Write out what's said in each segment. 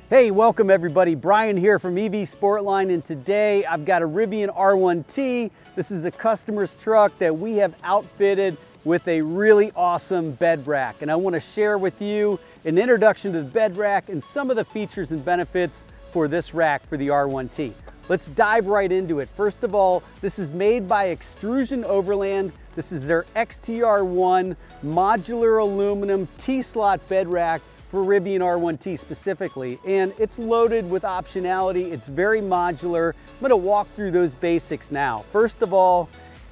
Hey, welcome everybody. Brian here from EV Sportline, and today I've got a Rivian R1T. This is a customer's truck that we have outfitted with a really awesome bed rack, and I want to share with you an introduction to the bed rack and some of the features and benefits for this rack for the R1T. Let's dive right into it. First of all, this is made by Xtrusion Overland. This is their XTR1 modular aluminum T-slot bed rack for Rivian R1T specifically, and it's loaded with optionality. It's very modular. I'm going to walk through those basics now. First of all,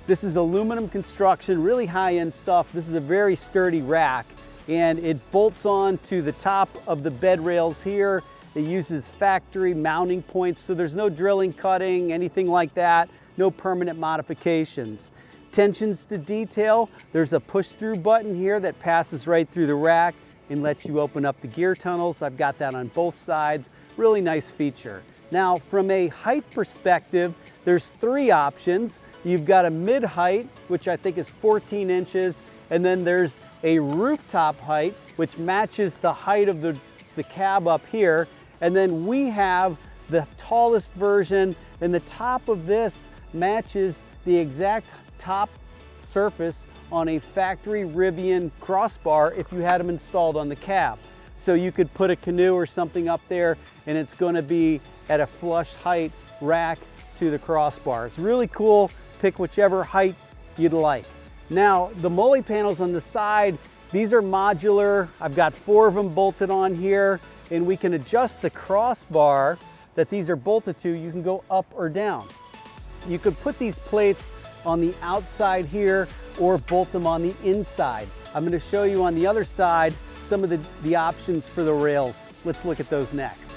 this is aluminum construction, really high-end stuff. This is a very sturdy rack, and it bolts on to the top of the bed rails here. It uses factory mounting points, so there's no drilling, cutting, anything like that, no permanent modifications. Attentions to detail, there's a push-through button here that passes right through the rack and lets you open up the gear tunnels. I've got that on both sides. Really nice feature. Now, from a height perspective, there's three options. You've got a mid-height, which I think is 14 inches, and then there's a rooftop height, which matches the height of the cab up here. And then we have the tallest version, and the top of this matches the exact top surface on a factory Rivian crossbar if you had them installed on the cab. So you could put a canoe or something up there and it's going to be at a flush height rack to the crossbar. It's really cool. Pick whichever height you'd like. Now, the MOLLE panels on the side, these are modular. I've got 4 of them bolted on here, and we can adjust the crossbar that these are bolted to. You can go up or down. You could put these plates on the outside here or bolt them on the inside. I'm going to show you on the other side some of the options for the rails. Let's look at those next.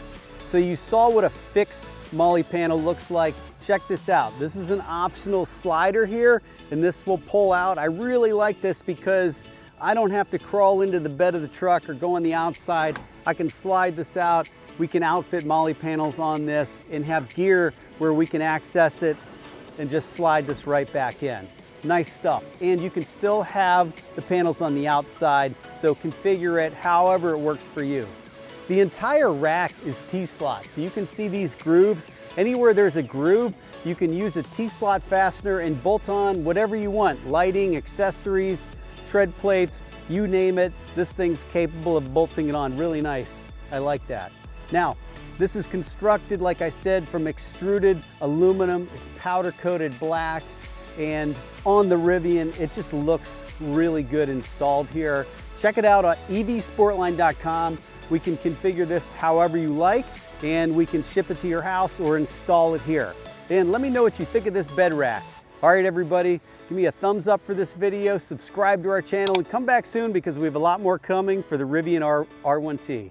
So you saw what a fixed MOLLE panel looks like. Check this out. This is an optional slider here, and this will pull out. I really like this because I don't have to crawl into the bed of the truck or go on the outside. I can slide this out. We can outfit MOLLE panels on this and have gear where we can access it and just slide this right back in. Nice stuff. And you can still have the panels on the outside, so configure it however it works for you. The entire rack is T-slot, so you can see these grooves. Anywhere there's a groove, you can use a T-slot fastener and bolt on whatever you want. Lighting, accessories, tread plates, you name it. This thing's capable of bolting it on. Really nice. I like that. Now, this is constructed, like I said, from extruded aluminum. It's powder coated black, and on the Rivian, it just looks really good installed here. Check it out on evsportline.com. We can configure this however you like, and we can ship it to your house or install it here. And let me know what you think of this bed rack. All right, everybody, give me a thumbs up for this video, subscribe to our channel, and come back soon because we have a lot more coming for the Rivian R1T.